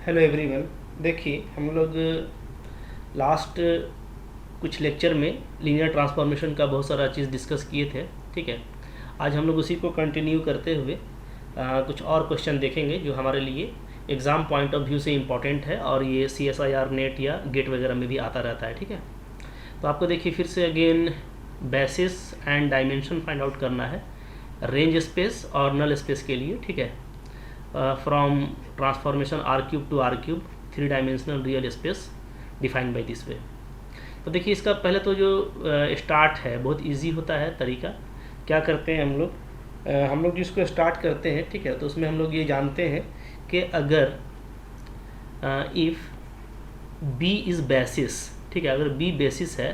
Hello everyone. देखिए हम लोग लास्ट कुछ लेक्चर में लीनियर ट्रांसफॉर्मेशन का बहुत सारा चीज़ डिस्कस किए थे। ठीक है, आज हम लोग उसी को कंटिन्यू करते हुए कुछ और क्वेश्चन देखेंगे जो हमारे लिए एग्ज़ाम पॉइंट ऑफ व्यू से इम्पॉर्टेंट है और ये CSIR नेट या गेट वगैरह में भी आता रहता है। ठीक है, तो आपको देखिए फिर से again basis and dimension find out करना है रेंज स्पेस और नल स्पेस के लिए। ठीक है, from transformation R³ to R³ 3 dimensional real space defined by this way. तो देखिए इसका पहले तो जो स्टार्ट है बहुत इजी होता है तरीका। क्या करते हैं हम लोग जिसको स्टार्ट करते हैं, ठीक है, तो उसमें हम लोग ये जानते हैं कि अगर इफ़ B इज़ बेसिस, ठीक है, अगर B बेसिस है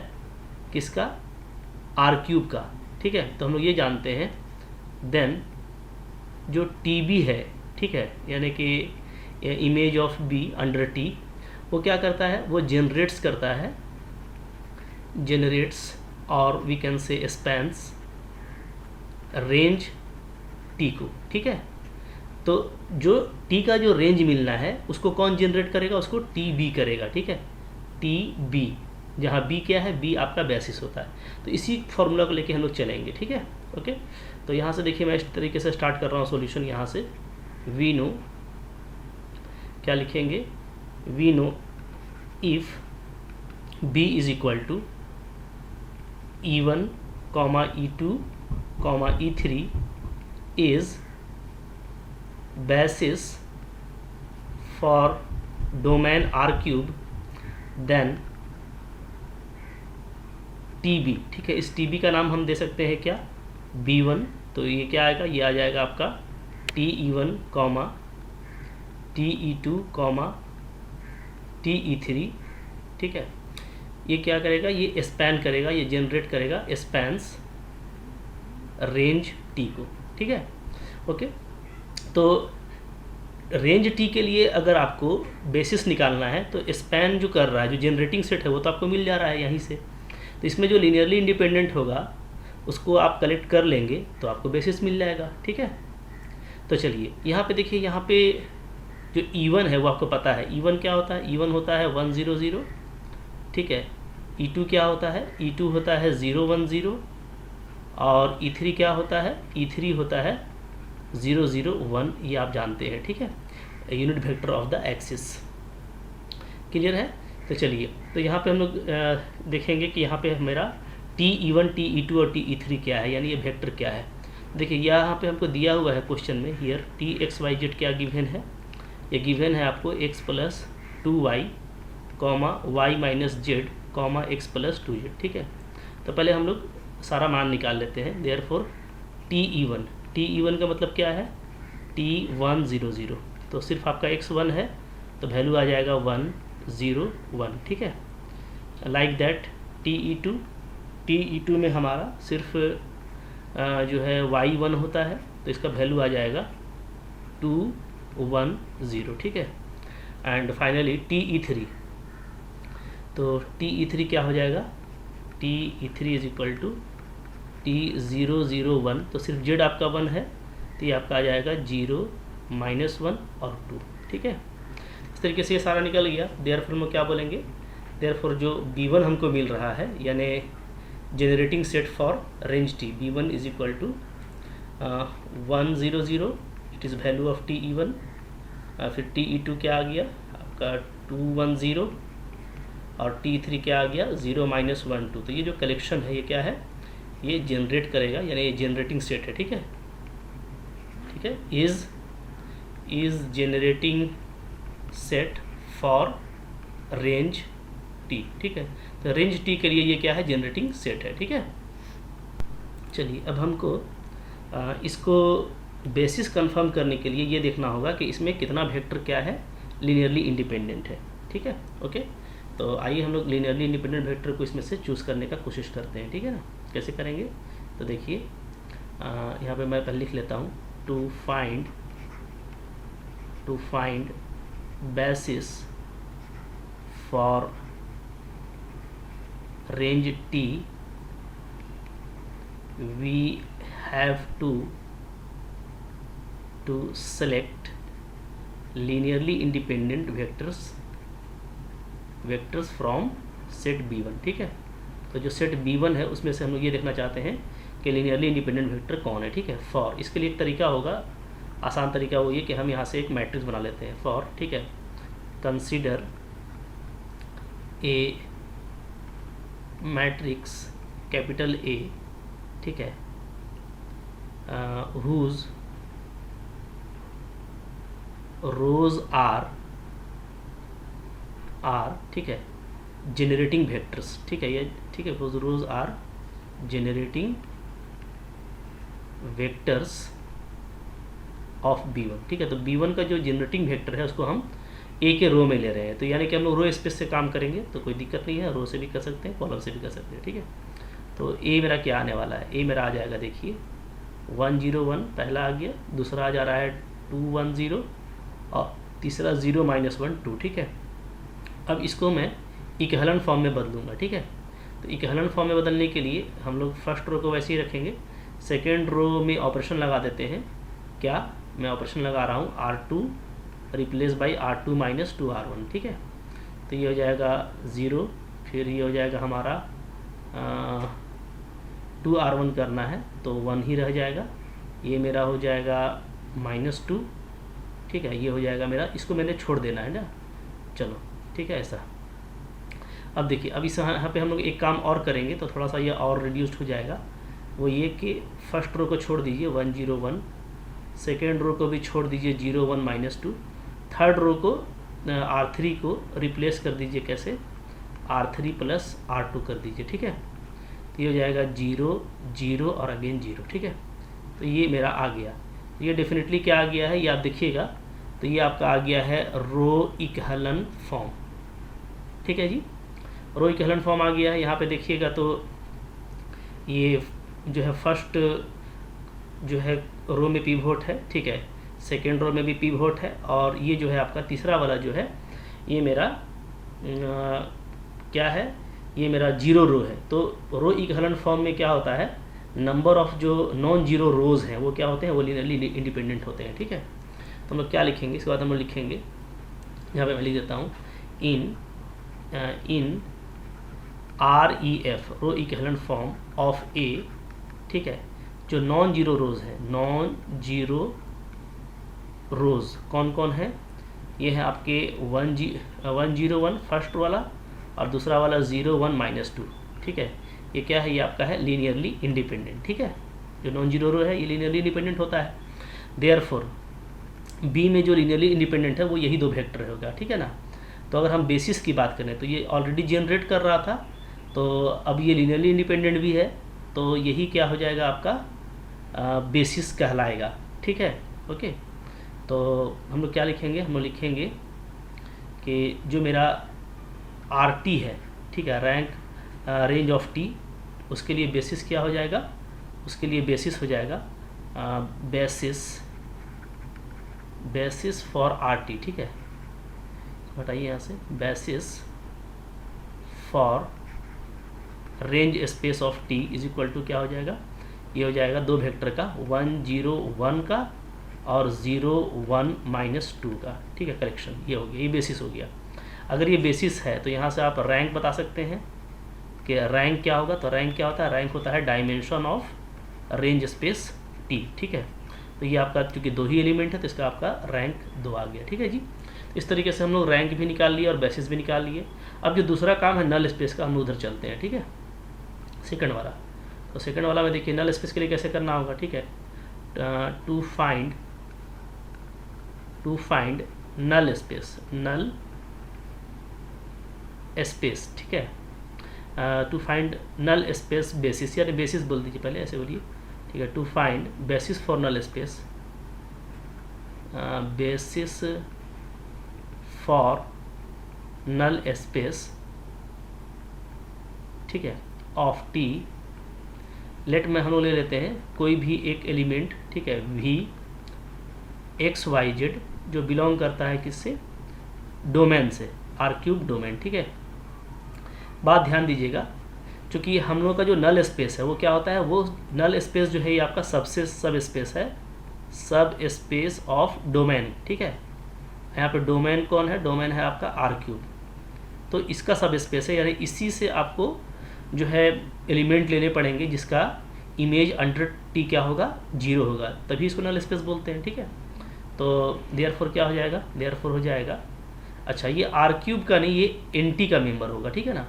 किसका, R³ का, ठीक है, तो हम लोग ये जानते हैं देन जो TB है, ठीक है, यानी कि image of B under T, वो क्या करता है, वो जनरेट्स करता है, जनरेट्स और we can say spans range T को। ठीक है, तो जो T का जो रेंज मिलना है उसको कौन जनरेट करेगा, उसको TB करेगा। ठीक है, TB, जहाँ B क्या है, B आपका बेसिस होता है। तो इसी फॉर्मूला को लेके हम लोग चलेंगे। ठीक है, ओके। तो यहाँ से देखिए मैं इस तरीके से स्टार्ट कर रहा हूँ सॉल्यूशन। यहाँ से वी नो, क्या लिखेंगे, we know if B is equal to E1, E2, E3 is basis for domain R³ then TB। ठीक है, इस TB का नाम हम दे सकते हैं क्या, B1। तो ये क्या आएगा, ये आ जाएगा आपका TE1, TE2, TE3। ठीक है, ये क्या करेगा, ये स्पैन करेगा, ये जनरेट करेगा स्पैन्स रेंज T को। ठीक है, ओके। तो रेंज T के लिए अगर आपको बेसिस निकालना है तो स्पैन जो कर रहा है, जो जनरेटिंग सेट है, वो तो आपको मिल जा रहा है यहीं से। तो इसमें जो लीनियरली इंडिपेंडेंट होगा उसको आप कलेक्ट कर लेंगे तो आपको बेसिस मिल जाएगा। ठीक है, तो चलिए यहाँ पे देखिए, यहाँ पे जो E1 है वो आपको पता है, E1 क्या होता है, E1 होता है 1 0 0। ठीक है, E2 क्या होता है, E2 होता है 0 1 0। और E3 क्या होता है, E3 होता है 0 0 1। ये आप जानते हैं। ठीक है, unit vector of the axis. Clear है। तो चलिए, तो यहाँ पे हम लोग देखेंगे कि यहाँ पे मेरा TE1, TE2 और TE3 क्या है, यानी ये वेक्टर क्या है। देखिए यहाँ पे हमको दिया हुआ है क्वेश्चन में, हियर TXYZ क्या गिवन है, ये गिवन है आपको x + 2y, y - z, x + 2z। ठीक है, तो पहले हम लोग सारा मान निकाल लेते हैं। देयरफॉर TE1 का मतलब क्या है, T1 0 0। तो सिर्फ आपका x1 है तो वैल्यू आ जाएगा 1 0 1। ठीक है, लाइक दैट TE2 में हमारा सिर्फ जो है y1 होता है तो इसका वैल्यू आ जाएगा 2 1 0। ठीक है, एंड फाइनली TE3, तो TE3 क्या हो जाएगा, TE3 is equal to T0 0 1। तो सिर्फ z आपका 1 है तो ये आपका आ जाएगा 0 -1 और 2। ठीक है, इस तरीके से ये सारा निकल गया। देयरफॉर में क्या बोलेंगे, देयरफॉर जो B1 हमको मिल रहा है, यानी generating set for range T, B1 is equal to 1 0 0, it is value of TE1। फिर TE2 क्या आ गया आपका 2 1 0, और T3 क्या आ गया 0 -1 2। तो ये जो कलेक्शन है ये क्या है, ये जनरेट करेगा, यानी ये जनरेटिंग सेट है। ठीक है, ठीक है, is generating set for range T। ठीक है, तो रेंज T के लिए ये क्या है, जनरेटिंग सेट है। ठीक है, चलिए अब हमको इसको बेसिस कंफर्म करने के लिए ये देखना होगा कि इसमें कितना वेक्टर क्या है, लीनियरली इंडिपेंडेंट है। ठीक है, ओके। तो आइए हम लोग लीनियरली इंडिपेंडेंट वेक्टर को इसमें से चूज़ करने का कोशिश करते हैं। ठीक है ना, कैसे करेंगे, तो देखिए यहाँ पे मैं पहले लिख लेता हूँ, to find basis for range T we have to select linearly independent vectors from set B1, ठीक है। तो जो सेट B1 है उसमें से हम लोग ये देखना चाहते हैं कि लीनियरली इंडिपेंडेंट वेक्टर कौन है, ठीक है। फॉर, इसके लिए एक तरीका होगा, आसान तरीका वो ये कि हम यहाँ से एक मैट्रिक्स बना लेते हैं। फॉर, ठीक है, consider a matrix capital A, ठीक है, whose रोज आर, ठीक है, जनरेटिंग वेक्टर्स, ठीक है, ये ठीक है, rows are generating vectors of B1, ठीक है। तो B1 का जो जनरेटिंग वेक्टर है उसको हम A के रो में ले रहे हैं, तो यानी कि हम लोग रो स्पेस से काम करेंगे तो कोई दिक्कत नहीं है, रो से भी कर सकते हैं, कॉलम से भी कर सकते हैं, ठीक है। तो A मेरा क्या आने वाला है, A मेरा आ जाएगा, देखिए 101 पहला आ गया, दूसरा आ जा रहा है 210 और तीसरा 0 -1 2, ठीक है। अब इसको मैं इक्विवेलेंट फॉर्म में बदलूंगा, ठीक है। तो इक्विवेलेंट फॉर्म में बदलने के लिए हम लोग फर्स्ट रो को वैसे ही रखेंगे, सेकेंड रो में ऑपरेशन लगा देते हैं। क्या मैं ऑपरेशन लगा रहा हूँ, R2 replace by R2 - 2R1, ठीक है। तो ये हो जाएगा 0, फिर ये हो जाएगा हमारा 2R1 करना है तो 1 ही रह जाएगा, ये मेरा हो जाएगा -2, ठीक है, ये हो जाएगा मेरा, इसको मैंने छोड़ देना है ना, चलो ठीक है ऐसा। अब देखिए, अब इस यहाँ पे हम लोग एक काम और करेंगे तो थोड़ा सा ये और रिड्यूस्ड हो जाएगा, वो ये कि फर्स्ट रो को छोड़ दीजिए 101, सेकेंड रो को भी छोड़ दीजिए 01 - 2, थर्ड रो को R3 को रिप्लेस कर दीजिए, कैसे, R3 + R2 कर दीजिए, ठीक है। तो ये हो जाएगा 0 0 और अगेन 0, ठीक है। तो ये मेरा आ गया, ये डेफिनेटली क्या आ गया है ये आप देखिएगा, तो ये आपका आ गया है रो इक्विवेलेंट फॉर्म, ठीक है जी, रो इक्विवेलेंट फॉर्म आ गया है। यहाँ पे देखिएगा तो ये जो है फर्स्ट जो है रो में पिवोट है, ठीक है, सेकेंड रो में भी पिवोट है, और ये जो है आपका तीसरा वाला जो है ये मेरा क्या है, ये मेरा 0 रो है। तो रो इक्विवेलेंट फॉर्म में क्या होता है, नंबर ऑफ जो नॉन जीरो रोज हैं वो क्या होते हैं, वो लीनियरली इंडिपेंडेंट होते हैं, ठीक है। तो हम लोग क्या लिखेंगे, इसके बाद हम लोग लिखेंगे, यहाँ पे मैं लिख देता हूँ, in REF row equivalent form of A, ठीक है, जो नॉन जीरो रोज है, नॉन जीरो रोज कौन कौन है, ये है आपके 101 फर्स्ट वाला और दूसरा वाला 01 - 2, ठीक है। ये क्या है, ये आपका है लीनियरली इंडिपेंडेंट, ठीक है। जो नॉन जीरो रो है ये लीनियरली इंडिपेंडेंट होता है, देयरफॉर बी में जो लीनियरली इंडिपेंडेंट है वो यही दो वेक्टर होगा, ठीक है ना। तो अगर हम बेसिस की बात करें तो ये ऑलरेडी जनरेट कर रहा था, तो अब ये लीनियरली इंडिपेंडेंट भी है, तो यही क्या हो जाएगा आपका बेसिस कहलाएगा, ठीक है। ओके, तो हम लोग क्या लिखेंगे, हम लोग लिखेंगे कि जो मेरा RT है, ठीक है, रैंक रेंज ऑफ T, उसके लिए बेसिस क्या हो जाएगा, उसके लिए बेसिस हो जाएगा बेसिस फॉर RT, ठीक है। हटाइए यहाँ से, basis for range space of T is equal to क्या हो जाएगा, ये हो जाएगा दो वेक्टर का 101 का और 01 - 2 का, ठीक है, करेक्शन, ये हो गया, ये बेसिस हो गया। अगर ये बेसिस है तो यहाँ से आप रैंक बता सकते हैं कि रैंक क्या होगा, तो रैंक क्या होता है, रैंक होता है dimension of range space T, ठीक है। तो ये आपका क्योंकि दो ही एलिमेंट है तो इसका आपका रैंक 2 आ गया, ठीक है जी। इस तरीके से हम लोग रैंक भी निकाल लिए और बेसिस भी निकाल लिए। अब जो दूसरा काम है नल स्पेस का, हम उधर चलते हैं, ठीक है, सेकंड वाला। तो सेकंड वाला में देखिए नल स्पेस के लिए कैसे करना होगा, ठीक है, टू फाइंड नल स्पेस, ठीक है, to find null space basis, या बेसिस बोल दीजिए पहले, ऐसे बोलिए, ठीक है। To find basis for null space, basis for null space, ठीक है, ऑफ T, लेट में हम लोग ले लेते हैं कोई भी एक एलिमेंट, ठीक है, V XYZ जो बिलोंग करता है किससे, डोमेन से, R³ डोमेन, ठीक है। बात ध्यान दीजिएगा, क्योंकि हम लोग का जो नल स्पेस है वो क्या होता है, वो नल स्पेस जो है ये आपका सबसे सब स्पेस है, सब स्पेस ऑफ डोमेन, ठीक है। यहाँ पे डोमेन कौन है, डोमेन है आपका आर क्यूब, तो इसका सब स्पेस है, यानी इसी से आपको जो है एलिमेंट लेने पड़ेंगे जिसका इमेज अंडर टी क्या होगा, 0 होगा, तभी इसको नल स्पेस बोलते हैं। ठीक है, तो देयरफॉर क्या हो जाएगा, देयरफॉर हो जाएगा, अच्छा ये आर क्यूब का नहीं, ये एन टी का मेंबर होगा। ठीक है ना,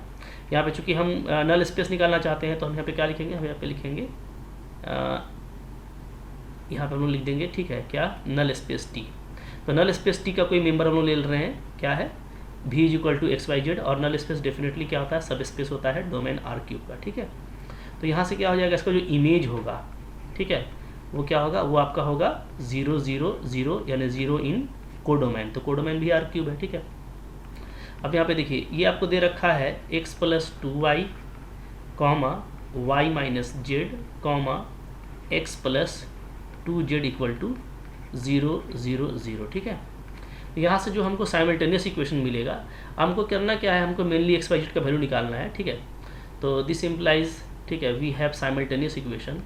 यहाँ पे चूंकि हम नल स्पेस निकालना चाहते हैं तो हम यहाँ पे क्या लिखेंगे, हम यहाँ पे लिखेंगे यहाँ पे हम लोग लिख देंगे, ठीक है, क्या, नल स्पेस टी। तो नल स्पेस टी का कोई मेंबर हम लोग ले रहे हैं, क्या है, v is equal to x y z, और नल स्पेस डेफिनेटली क्या होता है, सब स्पेस होता है डोमेन आर क्यूब का। ठीक है, तो यहाँ से क्या हो जाएगा, इसका जो इमेज होगा, ठीक है, वो क्या होगा, वो आपका होगा 0 0 0, यानी 0 इन कोडोमेन, तो कोडोमेन भी आर क्यूब है। ठीक है, अब यहाँ पे देखिए ये आपको दे रखा है x plus 2y comma y minus z comma x plus 2z equal to 0 0 0। ठीक है, यहाँ से जो हमको साइमल्टेनियस इक्वेशन मिलेगा, हमको करना क्या है, हमको मेनली एक्स वाई जेड का वैल्यू निकालना है। ठीक है, तो दिस इम्प्लाइज, ठीक है, we have simultaneous equation,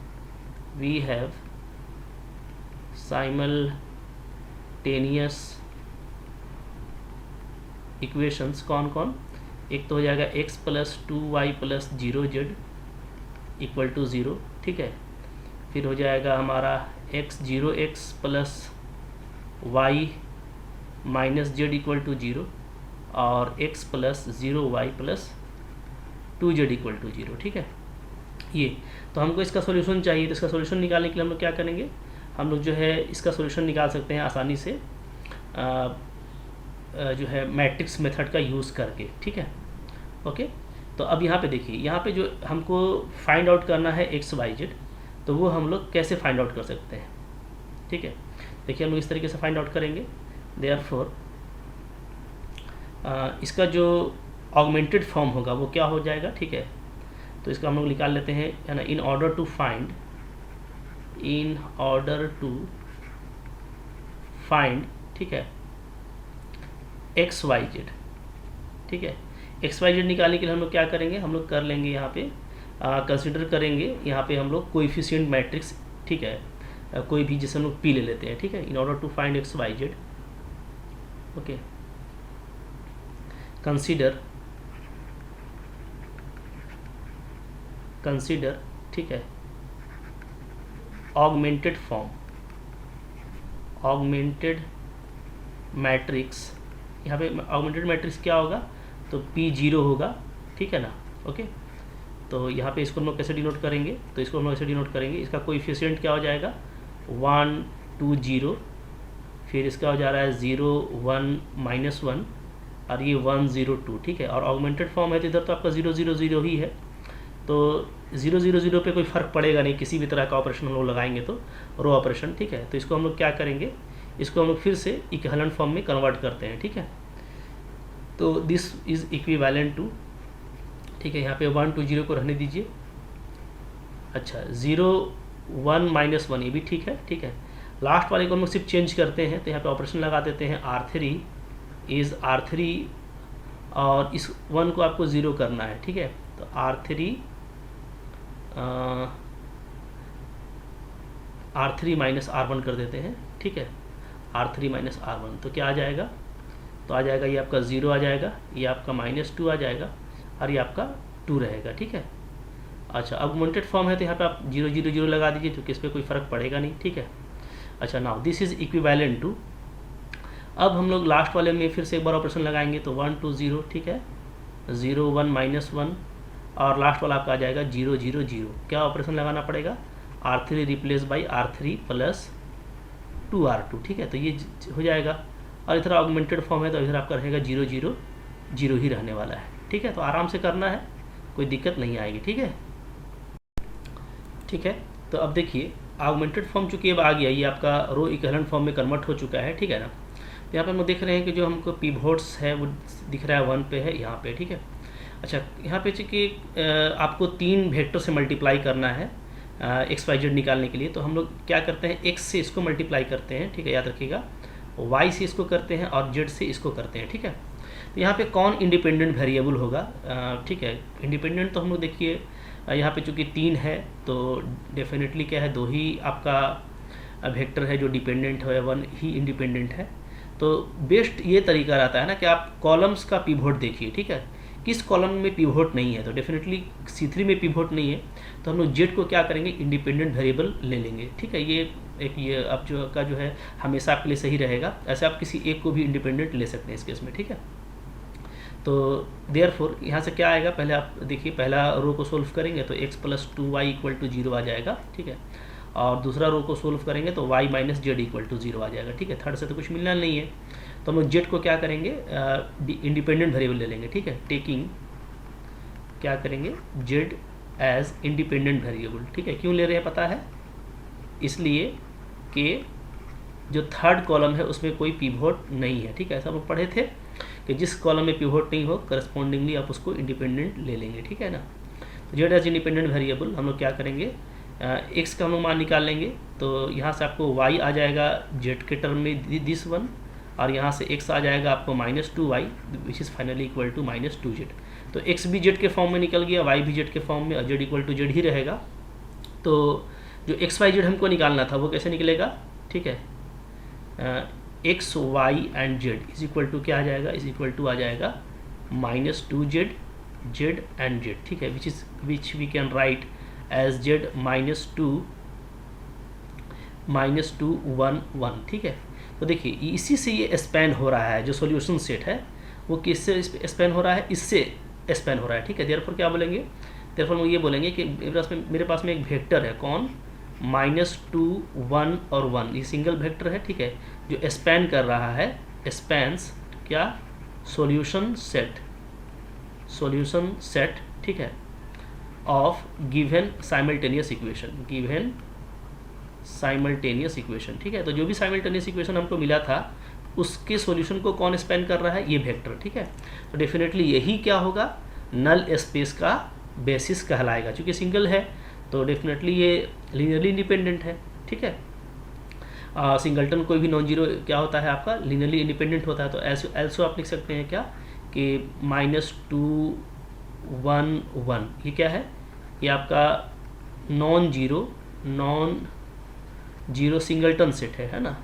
we have simultaneous equations, कौन कौन, एक तो हो जाएगा x plus 2y plus 0z equal to 0। ठीक है, फिर हो जाएगा हमारा x plus y minus z equal to 0, और x plus 0y plus 2z equal to 0। ठीक है, ये तो हमको इसका सॉल्यूशन चाहिए, तो इसका सॉल्यूशन निकालने के लिए हम लोग क्या करेंगे, हम लोग जो है इसका सॉल्यूशन निकाल सकते हैं आसानी से जो है मैट्रिक्स मेथड का यूज़ करके। ठीक है, ओके, तो अब यहाँ पे देखिए, यहाँ पे जो हमको फाइंड आउट करना है एक्स वाई जेड, तो वो हम लोग कैसे फाइंड आउट कर सकते हैं। ठीक है, देखिए हम लोग इस तरीके से फाइंड आउट करेंगे, देयरफॉर इसका जो ऑगमेंटेड फॉर्म होगा वो क्या हो जाएगा। ठीक है, तो इसका हम लोग निकाल लेते हैं, है ना, इन ऑर्डर टू फाइंड, ठीक है, एक्स वाई जेड। ठीक है, एक्स वाई जेड निकालने के लिए हम लोग क्या करेंगे, हम लोग कर लेंगे यहाँ पे कंसिडर करेंगे यहाँ पे हम लोग कोएफिशिएंट मैट्रिक्स। ठीक है, कोई भी जैसे हम लोग पी ले लेते हैं। ठीक है, in order to find x y z, okay, consider, ठीक है, ऑगमेंटेड मैट्रिक्स। यहाँ पे ऑगमेंटेड मैट्रिक्स क्या होगा, तो P0 होगा। ठीक है ना, ओके, तो यहाँ पे इसको हम लोग कैसे डिनोट करेंगे, तो इसको हम लोग ऐसे डिनोट करेंगे, इसका कोएफिशिएंट क्या हो जाएगा, 1 2 0, फिर इसका हो जा रहा है 0 1 -1, और ये 1 0 2। ठीक है, और ऑगमेंटेड फॉर्म है तो इधर तो आपका 0 0 0 ही है, तो 0 0 0 पे कोई फ़र्क पड़ेगा नहीं, किसी भी तरह का ऑपरेशन हम लोग लगाएंगे तो रो ऑपरेशन। ठीक है, तो इसको हम लोग क्या करेंगे, इसको हम लोग फिर से इक्विवेलेंट फॉर्म में कन्वर्ट करते हैं। ठीक है, तो दिस इज़ इक्विवेलेंट टू, ठीक है, यहाँ पे 1 2 0 को रहने दीजिए, अच्छा 0 1 -1 ये भी ठीक है। ठीक है, लास्ट वाले को हम लोग सिर्फ चेंज करते हैं, तो यहाँ पे ऑपरेशन लगा देते हैं, R3 इज़ R3, और इस 1 को आपको 0 करना है। ठीक है, तो R3 माइनस R1 कर देते हैं। ठीक है, R3 माइनस R1, तो क्या आ जाएगा, तो आ जाएगा ये आपका 0 आ जाएगा, ये आपका -2 आ जाएगा, और ये आपका 2 रहेगा। ठीक है, अच्छा ऑगमेंटेड फॉर्म है तो यहाँ पे आप 0 0 0 लगा दीजिए, क्योंकि इस पर कोई फ़र्क पड़ेगा नहीं। ठीक है, अच्छा now this is equivalent to, अब हम लोग लास्ट वाले में फिर से एक बार ऑपरेशन लगाएंगे, तो 1 2 0, ठीक है, 0 1 -1, और लास्ट वाला आपका आ जाएगा 0 0 0। क्या ऑपरेशन लगाना पड़ेगा, R3 replace by R3 plus 2R2। ठीक है, तो ये हो जाएगा, और इधर ऑगमेंटेड फॉर्म है तो इधर आपका रहेगा 0 0 0 ही रहने वाला है। ठीक है, तो आराम से करना है, कोई दिक्कत नहीं आएगी। ठीक है, ठीक है, तो अब देखिए ऑगमेंटेड फॉर्म चूँकि अब आ गया, ये आपका रो इक्विवेलेंट फॉर्म में कन्वर्ट हो चुका है। ठीक है ना, तो यहाँ पे हम देख रहे हैं कि जो हमको पिवोट्स है वो दिख रहा है 1 पे है यहाँ पे। ठीक है, अच्छा यहाँ पे चूँकि आपको 3 वेक्टर से मल्टीप्लाई करना है एक्स वाई जेड निकालने के लिए, तो हम लोग क्या करते हैं, एक्स से इसको मल्टीप्लाई करते हैं। ठीक है, याद रखिएगा, वाई से इसको करते हैं और जेड से इसको करते हैं। ठीक है, तो यहाँ पे कौन इंडिपेंडेंट वेरिएबल होगा, ठीक है, इंडिपेंडेंट तो हम लोग देखिए यहाँ पे चूँकि 3 है तो डेफिनेटली क्या है, 2 ही आपका वेक्टर है जो डिपेंडेंट है, 1 ही इंडिपेंडेंट है। तो बेस्ट ये तरीका रहता है ना कि आप कॉलम्स का पिवोट देखिए, ठीक है, किस कॉलम में पिवोट नहीं है। तो डेफिनेटली C3 में पिवोट नहीं है, तो हम लोग जेड को क्या करेंगे, इंडिपेंडेंट वेरिएबल ले लेंगे, ठीक है। ये अब जो है हमेशा आपके लिए सही रहेगा। ऐसे आप किसी एक को भी इंडिपेंडेंट ले सकते हैं इस केस में, ठीक है। तो देयरफॉर यहाँ से क्या आएगा, पहले आप देखिए, पहला रो को सोल्व करेंगे तो x + 2y = 0 आ जाएगा, ठीक है। और दूसरा रो को सोल्व करेंगे तो y - z = 0 आ जाएगा, ठीक है। थर्ड से तो कुछ मिलना नहीं है, तो हम लोग जेड को क्या करेंगे, इंडिपेंडेंट वेरिएबल ले लेंगे, ठीक है। टेकिंग क्या करेंगे, जेड एज इंडिपेंडेंट वेरिएबल, ठीक है। क्यों ले रहे हैं पता है, इसलिए कि जो थर्ड कॉलम है उसमें कोई पिवोट नहीं है, ठीक है। ऐसा हम लोग पढ़े थे कि जिस कॉलम में पिवोट नहीं हो करस्पॉन्डिंगली आप उसको इंडिपेंडेंट ले लेंगे, ठीक है ना। तो जेड एज इंडिपेंडेंट वेरिएबल हम लोग क्या करेंगे, एक्स का हम लोग मान निकाल लेंगे। तो यहाँ से आपको y आ जाएगा जेड के टर्म में दिस वन, और यहाँ से x आ जाएगा आपको -2y which is finally equal to -2z। तो x भी z के फॉर्म में निकल गया, y भी z के फॉर्म में, और z = z ही रहेगा। तो जो x y z हमको निकालना था वो कैसे निकलेगा, ठीक है। x y and z is equal to क्या आ जाएगा, इज इक्वल टू आ जाएगा -2z z एंड z, ठीक है, which we can write as z -2 1 1, ठीक है। तो देखिए इसी से ये स्पैन हो रहा है, जो सॉल्यूशन सेट है वो किससे स्पैन हो रहा है, इससे स्पैन हो रहा है, ठीक है। देयरफॉर क्या बोलेंगे, देयरफॉर हम ये बोलेंगे कि मेरे पास में एक वेक्टर है, कौन, -2 1 और 1, ये सिंगल वेक्टर है, ठीक है, जो स्पैन कर रहा है, स्पैन्स क्या, सॉल्यूशन सेट, ठीक है, ऑफ गिवन साइमल्टेनियस इक्वेशन, ठीक है। तो जो भी साइमल्टेनियस इक्वेशन हमको मिला था उसके सॉल्यूशन को कौन स्पैन कर रहा है, ये वेक्टर, ठीक है। तो डेफिनेटली यही क्या होगा, नल स्पेस का बेसिस कहलाएगा। चूँकि सिंगल है तो डेफिनेटली ये लीनियरली इंडिपेंडेंट है, ठीक है। सिंगलटन कोई भी नॉन जीरो क्या होता है आपका, लीनियरली इंडिपेंडेंट होता है। तो ऐसो आप लिख सकते हैं क्या कि -2 1 1, ये क्या है, ये आपका नॉन जीरो सिंगलटन सेट है ना,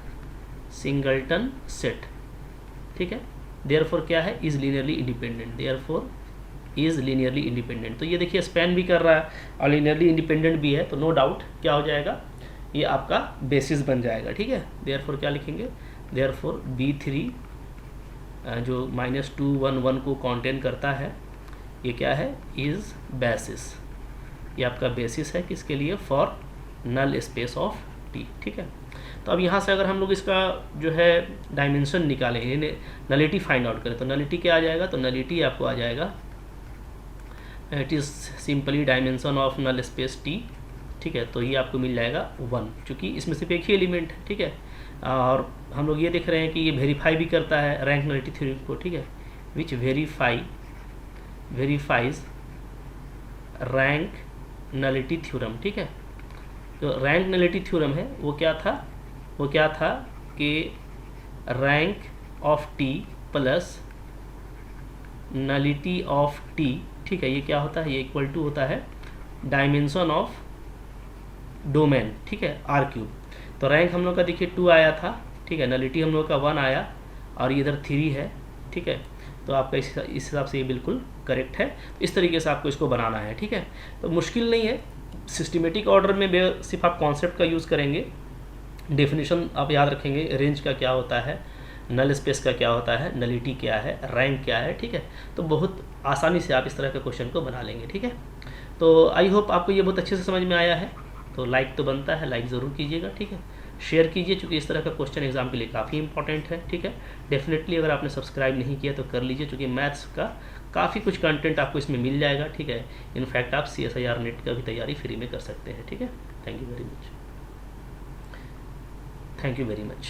सिंगलटन सेट, ठीक है। देयरफॉर क्या है, इज लीनियरली इंडिपेंडेंट, तो ये देखिए स्पैन भी कर रहा है और लीनियरली इंडिपेंडेंट भी है, तो नो डाउट क्या हो जाएगा, ये आपका बेसिस बन जाएगा, ठीक है। देयरफॉर क्या लिखेंगे, देयरफॉर B3 जो -2 1 1 को कॉन्टेन करता है, ये क्या है, इज बेसिस, ये आपका बेसिस है किसके लिए, for null space of T, ठीक है। तो अब यहाँ से अगर हम लोग इसका जो है डायमेंशन निकालें, नलिटी फाइंड आउट करें, तो नलिटी क्या आ जाएगा, तो नलिटी आपको आ जाएगा, it is simply dimension of null space T, ठीक है। तो ये आपको मिल जाएगा 1, चूँकि इसमें सिर्फ एक ही एलिमेंट है, ठीक है। और हम लोग ये देख रहे हैं कि ये वेरीफाई भी करता है रैंक नलिटी थ्योरम को, ठीक है, विच वेरीफाइज रैंक नलिटी थ्योरम, ठीक है। जो रैंक नलिटी थ्योरम है वो क्या था कि rank of T plus nullity of T, ठीक है, ये क्या होता है, ये इक्वल टू होता है डायमेंशन ऑफ डोमेन, ठीक है, R3। तो रैंक हम लोग का देखिए 2 आया था, ठीक है, नलिटी हम लोग का 1 आया, और इधर 3 है, ठीक है। तो आपका इस हिसाब से ये बिल्कुल करेक्ट है। इस तरीके से आपको इसको बनाना है, ठीक है। तो मुश्किल नहीं है, सिस्टमेटिक ऑर्डर में सिर्फ आप कॉन्सेप्ट का यूज़ करेंगे, डेफिनेशन आप याद रखेंगे, रेंज का क्या होता है, नल स्पेस का क्या होता है, नलिटी क्या है, रैंक क्या है, ठीक है। तो बहुत आसानी से आप इस तरह के क्वेश्चन को बना लेंगे, ठीक है। तो आई होप आपको ये बहुत अच्छे से समझ में आया है। तो लाइक तो बनता है, लाइक ज़रूर कीजिएगा, ठीक है। शेयर कीजिए, चूँकि इस तरह का क्वेश्चन एग्जाम के लिए काफ़ी इंपॉर्टेंट है, ठीक है। डेफिनेटली अगर आपने सब्सक्राइब नहीं किया तो कर लीजिए, चूँकि मैथ्स का काफ़ी कुछ कंटेंट आपको इसमें मिल जाएगा, ठीक है। इनफैक्ट आप CSIR नेट का भी तैयारी फ्री में कर सकते हैं, ठीक है। Thank you very much.